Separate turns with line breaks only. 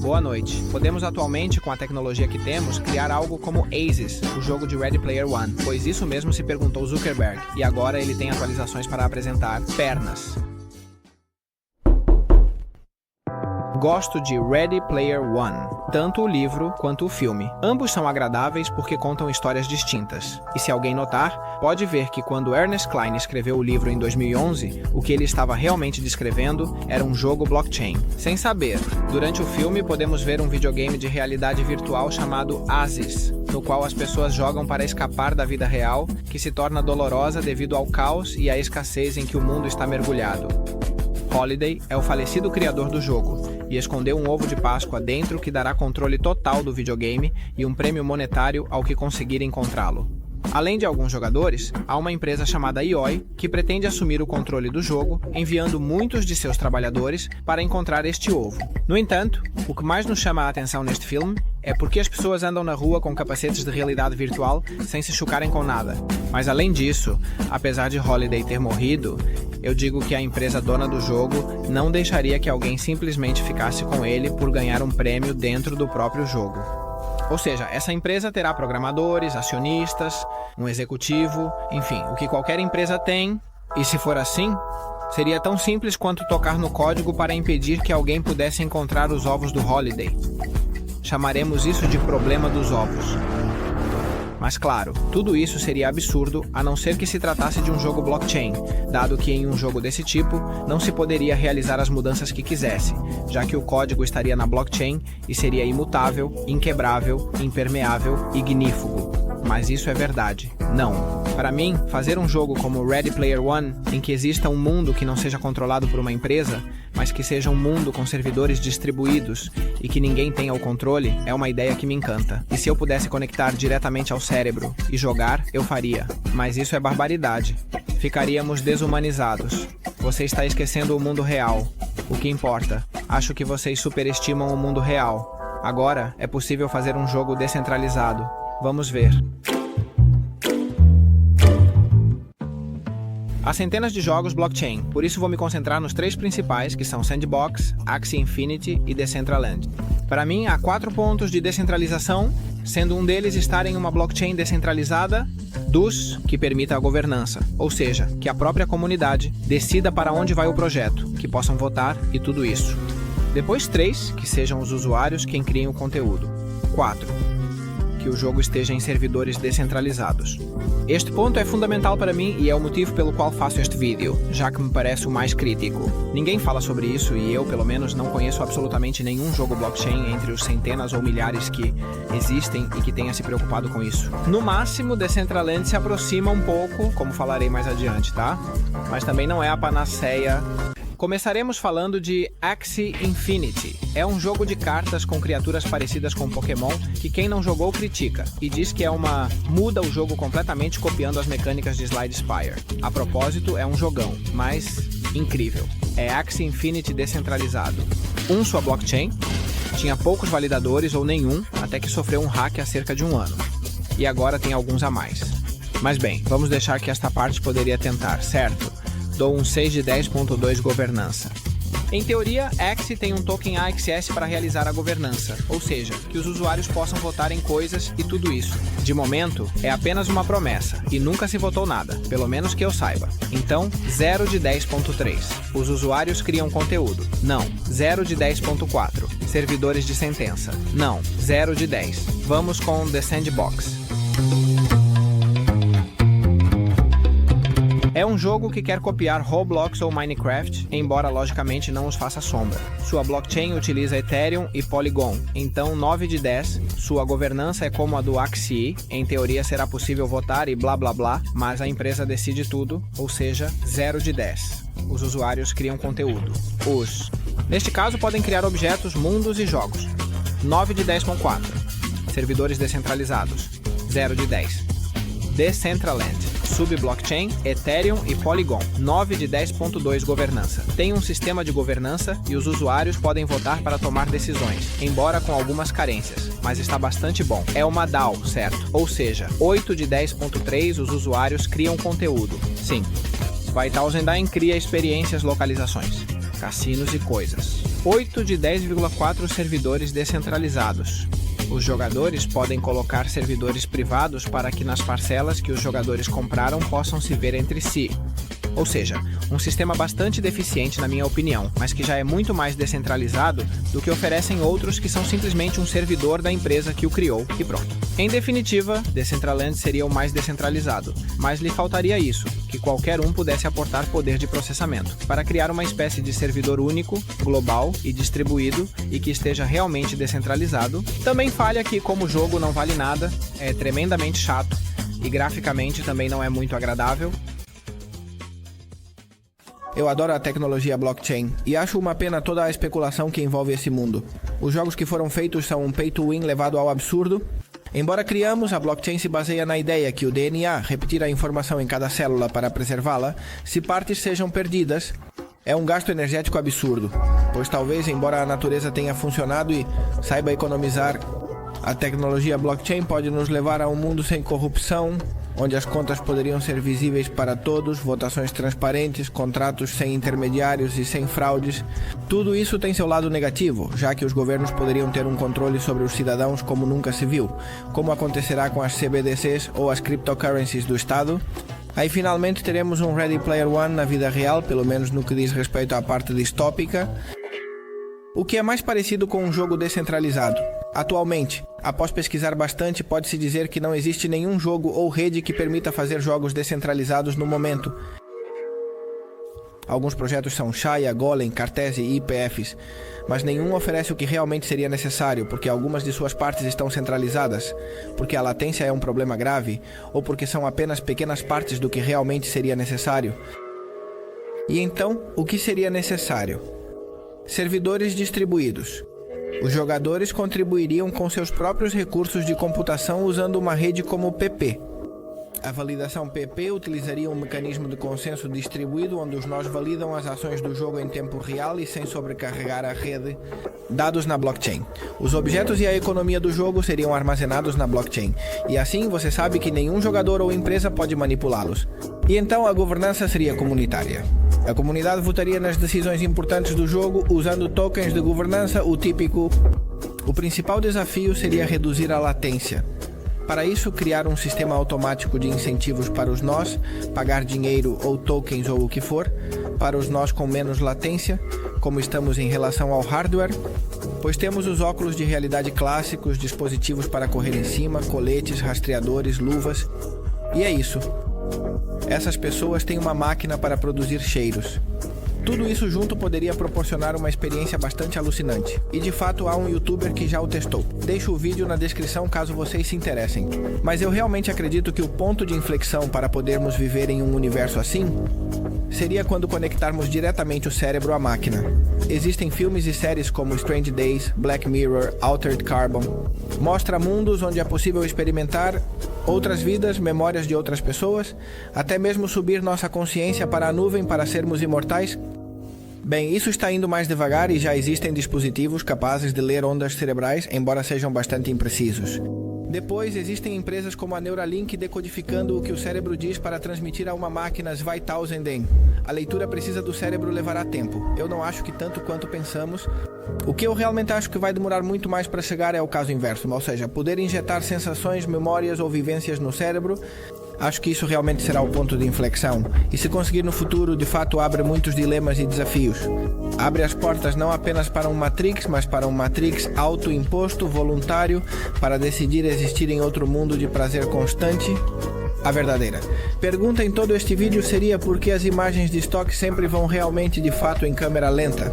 Boa noite. Podemos atualmente, com a tecnologia que temos, criar algo como Aces, o jogo de Ready Player One, pois isso mesmo se perguntou Zuckerberg, e agora ele tem atualizações para apresentar pernas. Gosto de Ready Player One, tanto o livro quanto o filme. Ambos são agradáveis porque contam histórias distintas. E se alguém notar, pode ver que quando Ernest Cline escreveu o livro em 2011, o que ele estava realmente descrevendo era um jogo blockchain. Sem saber, durante o filme podemos ver um videogame de realidade virtual chamado Aces, no qual as pessoas jogam para escapar da vida real, que se torna dolorosa devido ao caos e à escassez em que o mundo está mergulhado. Holiday é o falecido criador do jogo e escondeu um ovo de Páscoa dentro que dará controle total do videogame e um prêmio monetário ao que conseguir encontrá-lo. Além de alguns jogadores, há uma empresa chamada IOI que pretende assumir o controle do jogo, enviando muitos de seus trabalhadores para encontrar este ovo. No entanto, o que mais nos chama a atenção neste filme é porque as pessoas andam na rua com capacetes de realidade virtual sem se chocarem com nada. Mas além disso, apesar de Holiday ter morrido, eu digo que a empresa dona do jogo não deixaria que alguém simplesmente ficasse com ele por ganhar um prêmio dentro do próprio jogo. Ou seja, essa empresa terá programadores, acionistas, um executivo, enfim, o que qualquer empresa tem, e se for assim, seria tão simples quanto tocar no código para impedir que alguém pudesse encontrar os ovos do Holiday. Chamaremos isso de problema dos ovos. Mas claro, tudo isso seria absurdo a não ser que se tratasse de um jogo blockchain, dado que em um jogo desse tipo não se poderia realizar as mudanças que quisesse, já que o código estaria na blockchain e seria imutável, inquebrável, impermeável e ignífugo. Mas isso é verdade. Não. Para mim, fazer um jogo como Ready Player One, em que exista um mundo que não seja controlado por uma empresa, mas que seja um mundo com servidores distribuídos e que ninguém tenha o controle, é uma ideia que me encanta. E se eu pudesse conectar diretamente ao cérebro e jogar, eu faria. Mas isso é barbaridade. Ficaríamos desumanizados. Você está esquecendo o mundo real. O que importa? Acho que vocês superestimam o mundo real. Agora, é possível fazer um jogo descentralizado. Vamos ver. Há centenas de jogos blockchain, por isso vou me concentrar nos três principais, que são Sandbox, Axie Infinity e Decentraland. Para mim, há 4 pontos de descentralização, sendo um deles estar em uma blockchain descentralizada que permita a governança, ou seja, que a própria comunidade decida para onde vai o projeto, que possam votar e tudo isso. Depois 3, que sejam os usuários quem criem o conteúdo. 4. Que o jogo esteja em servidores descentralizados. Este ponto é fundamental para mim e é o motivo pelo qual faço este vídeo, já que me parece o mais crítico. Ninguém fala sobre isso e eu, pelo menos, não conheço absolutamente nenhum jogo blockchain entre os centenas ou milhares que existem e que tenha se preocupado com isso. No máximo, Decentraland se aproxima um pouco, como falarei mais adiante, tá? Mas também não é a panaceia. Começaremos falando de Axie Infinity. É um jogo de cartas com criaturas parecidas com Pokémon que quem não jogou critica e diz que muda o jogo completamente copiando as mecânicas de Slide Spire. A propósito, é um jogão, mas incrível. É Axie Infinity descentralizado. Sua blockchain tinha poucos validadores ou nenhum, até que sofreu um hack há cerca de um ano. E agora tem alguns a mais. Mas bem, vamos deixar que esta parte poderia tentar, certo? Dou um 6 de 10.2 governança. Em teoria, Axie tem um token AXS para realizar a governança, ou seja, que os usuários possam votar em coisas e tudo isso. De momento, é apenas uma promessa, e nunca se votou nada, pelo menos que eu saiba. Então, 0 de 10.3. Os usuários criam conteúdo. Não. 0 de 10.4. Servidores de sentença. Não. 0 de 10. Vamos com The Sandbox. É um jogo que quer copiar Roblox ou Minecraft, embora logicamente não os faça sombra. Sua blockchain utiliza Ethereum e Polygon, então 9 de 10. Sua governança é como a do Axie, em teoria será possível votar e blá blá blá, mas a empresa decide tudo, ou seja, 0 de 10. Os usuários criam conteúdo. Neste caso podem criar objetos, mundos e jogos. 9 de 10.4. Servidores descentralizados. 0 de 10. Decentraland. Sub-blockchain, Ethereum e Polygon. 9 de 10.2 governança. Tem um sistema de governança e os usuários podem votar para tomar decisões, embora com algumas carências, mas está bastante bom. É uma DAO, certo? Ou seja, 8 de 10.3 os usuários criam conteúdo. Sim. 5000 cria experiências, localizações, cassinos e coisas. 8 de 10,4 servidores descentralizados. Os jogadores podem colocar servidores privados para que nas parcelas que os jogadores compraram possam se ver entre si. Ou seja, um sistema bastante deficiente na minha opinião, mas que já é muito mais descentralizado do que oferecem outros que são simplesmente um servidor da empresa que o criou e pronto. Em definitiva, Decentraland seria o mais descentralizado, mas lhe faltaria isso, que qualquer um pudesse aportar poder de processamento, para criar uma espécie de servidor único, global e distribuído e que esteja realmente descentralizado. Também falha que, como o jogo não vale nada, é tremendamente chato e graficamente também não é muito agradável.
Eu adoro a tecnologia blockchain e acho uma pena toda a especulação que envolve esse mundo. Os jogos que foram feitos são um pay-to-win levado ao absurdo. Embora criamos, a blockchain se baseia na ideia que o DNA, repetir a informação em cada célula para preservá-la, se partes sejam perdidas, é um gasto energético absurdo. Pois talvez, embora a natureza tenha funcionado e saiba economizar, a tecnologia blockchain pode nos levar a um mundo sem corrupção, onde as contas poderiam ser visíveis para todos, votações transparentes, contratos sem intermediários e sem fraudes. Tudo isso tem seu lado negativo, já que os governos poderiam ter um controle sobre os cidadãos como nunca se viu, como acontecerá com as CBDCs ou as cryptocurrencies do Estado. Aí finalmente teremos um Ready Player One na vida real, pelo menos no que diz respeito à parte distópica, o que é mais parecido com um jogo descentralizado. Atualmente, após pesquisar bastante, pode-se dizer que não existe nenhum jogo ou rede que permita fazer jogos descentralizados no momento. Alguns projetos são Shaya, Golem, Cartese e IPFs, mas nenhum oferece o que realmente seria necessário, porque algumas de suas partes estão centralizadas, porque a latência é um problema grave, ou porque são apenas pequenas partes do que realmente seria necessário. E então, o que seria necessário? Servidores distribuídos. Os jogadores contribuiriam com seus próprios recursos de computação usando uma rede como o PP. A validação PP utilizaria um mecanismo de consenso distribuído onde os nós validam as ações do jogo em tempo real e sem sobrecarregar a rede. Dados na blockchain. Os objetos e a economia do jogo seriam armazenados na blockchain, e assim você sabe que nenhum jogador ou empresa pode manipulá-los. E então a governança seria comunitária. A comunidade votaria nas decisões importantes do jogo usando tokens de governança, o típico. O principal desafio seria reduzir a latência. Para isso, criar um sistema automático de incentivos para os nós, pagar dinheiro ou tokens ou o que for, para os nós com menos latência, como estamos em relação ao hardware, pois temos os óculos de realidade clássicos, dispositivos para correr em cima, coletes, rastreadores, luvas, e é isso. Essas pessoas têm uma máquina para produzir cheiros. Tudo isso junto poderia proporcionar uma experiência bastante alucinante. E de fato há um youtuber que já o testou. Deixo o vídeo na descrição caso vocês se interessem. Mas eu realmente acredito que o ponto de inflexão para podermos viver em um universo assim seria quando conectarmos diretamente o cérebro à máquina. Existem filmes e séries como Strange Days, Black Mirror, Altered Carbon. Mostra mundos onde é possível experimentar outras vidas, memórias de outras pessoas, até mesmo subir nossa consciência para a nuvem para sermos imortais. Bem, isso está indo mais devagar e já existem dispositivos capazes de ler ondas cerebrais, embora sejam bastante imprecisos. Depois, existem empresas como a Neuralink decodificando o que o cérebro diz para transmitir a uma máquina as Weitausenden. A leitura precisa do cérebro levará tempo. Eu não acho que tanto quanto pensamos. O que eu realmente acho que vai demorar muito mais para chegar é o caso inverso, ou seja, poder injetar sensações, memórias ou vivências no cérebro. Acho que isso realmente será o ponto de inflexão. E se conseguir no futuro, de fato abre muitos dilemas e desafios. Abre as portas não apenas para um Matrix, mas para um Matrix autoimposto, voluntário, para decidir existir em outro mundo de prazer constante. A verdadeira pergunta em todo este vídeo seria por que as imagens de estoque sempre vão realmente de fato em câmera lenta?